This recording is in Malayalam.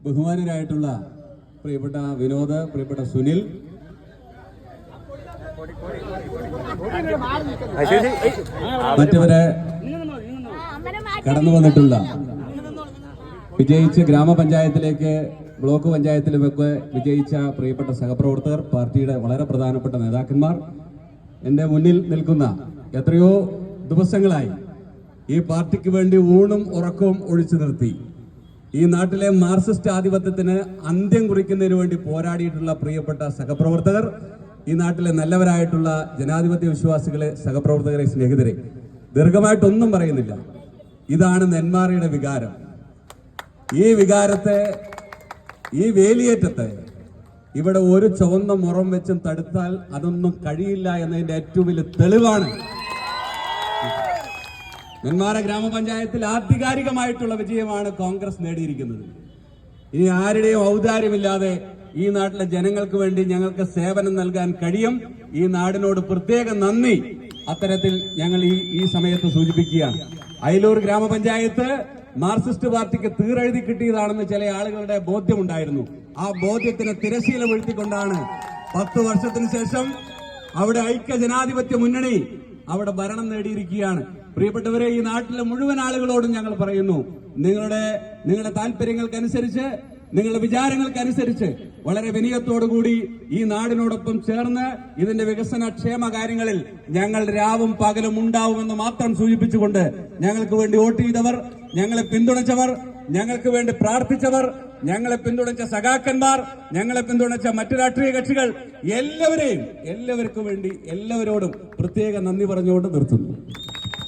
ബഹുമാനരായിട്ടുള്ള പ്രിയപ്പെട്ട വിനോദ്, പ്രിയപ്പെട്ട സുനിൽ, മറ്റവരെ കടന്നു വന്നിട്ടുള്ള വിജയിച്ച് ഗ്രാമപഞ്ചായത്തിലേക്ക് ബ്ലോക്ക് പഞ്ചായത്തിലുമൊക്കെ വിജയിച്ച പ്രിയപ്പെട്ട സഹപ്രവർത്തകർ, പാർട്ടിയുടെ വളരെ പ്രധാനപ്പെട്ട നേതാക്കന്മാർ, എൻ്റെ മുന്നിൽ നിൽക്കുന്ന എത്രയോ ദിവസങ്ങളായി ഈ പാർട്ടിക്ക് വേണ്ടി ഊണും ഉറക്കവും ഒഴിച്ചു നിർത്തി ഈ നാട്ടിലെ മാർക്സിസ്റ്റ് ആധിപത്യത്തിന് അന്ത്യം കുറിക്കുന്നതിന് വേണ്ടി പോരാടിയിട്ടുള്ള പ്രിയപ്പെട്ട സഹപ്രവർത്തകർ, ഈ നാട്ടിലെ നല്ലവരായിട്ടുള്ള ജനാധിപത്യ വിശ്വാസികളെ, സഹപ്രവർത്തകരെ, സ്നേഹിതരെ, ദീർഘമായിട്ടൊന്നും പറയുന്നില്ല. ഇതാണ് നെന്മാറയുടെ വികാരം. ഈ വികാരത്തെ, ഈ വേലിയേറ്റത്തെ ഇവിടെ ഒരു ചുവന്ന മുറം വെച്ചും തടുത്താൽ അതൊന്നും കഴിയില്ല എന്നതിന്റെ ഏറ്റവും വലിയ തെളിവാണ് നെന്മാറ ഗ്രാമപഞ്ചായത്തിൽ ആധികാരികമായിട്ടുള്ള വിജയമാണ് കോൺഗ്രസ് നേടിയിരിക്കുന്നത്. ഇനി ആരുടെയും ഔദാര്യമില്ലാതെ ഈ നാട്ടിലെ ജനങ്ങൾക്ക് വേണ്ടി ഞങ്ങൾക്ക് സേവനം നൽകാൻ കഴിയും. ഈ നാടിനോട് പ്രത്യേക നന്ദി അത്തരത്തിൽ ഞങ്ങൾ ഈ സമയത്ത് സൂചിപ്പിക്കുകയാണ്. അയലൂർ ഗ്രാമപഞ്ചായത്ത് മാർക്സിസ്റ്റ് പാർട്ടിക്ക് തീരെഴുതി കിട്ടിയതാണെന്ന് ചില ആളുകളുടെ ബോധ്യമുണ്ടായിരുന്നു. ആ ബോധ്യത്തിന് തിരശീല വീഴ്ത്തിക്കൊണ്ടാണ് 10 വർഷത്തിന് ശേഷം അവിടെ ഐക്യ ജനാധിപത്യ മുന്നണി അവിടെ ഭരണം നേടിയിരിക്കുകയാണ്. പ്രിയപ്പെട്ടവരെ, ഈ നാട്ടിലെ മുഴുവൻ ആളുകളോടും ഞങ്ങൾ പറയുന്നു, നിങ്ങളുടെ താല്പര്യങ്ങൾക്കനുസരിച്ച്, നിങ്ങളുടെ വിചാരങ്ങൾക്കനുസരിച്ച് വളരെ വിനയത്തോടുകൂടി ഈ നാടിനോടൊപ്പം ചേർന്ന് ഇതിന്റെ വികസന ക്ഷേമ കാര്യങ്ങളിൽ ഞങ്ങൾ രാവും പകലും ഉണ്ടാവുമെന്ന് മാത്രം സൂചിപ്പിച്ചുകൊണ്ട് ഞങ്ങൾക്ക് വേണ്ടി വോട്ട് ചെയ്തവർ, ഞങ്ങളെ പിന്തുണച്ചവർ, ഞങ്ങൾക്ക് വേണ്ടി പ്രാർത്ഥിച്ചവർ, ഞങ്ങളെ പിന്തുണച്ച സഖാക്കന്മാർ, ഞങ്ങളെ പിന്തുണച്ച മറ്റു രാഷ്ട്രീയ കക്ഷികൾ, എല്ലാവർക്കും വേണ്ടി എല്ലാവരോടും പ്രത്യേക നന്ദി പറഞ്ഞുകൊണ്ട് നിർത്തുന്നു.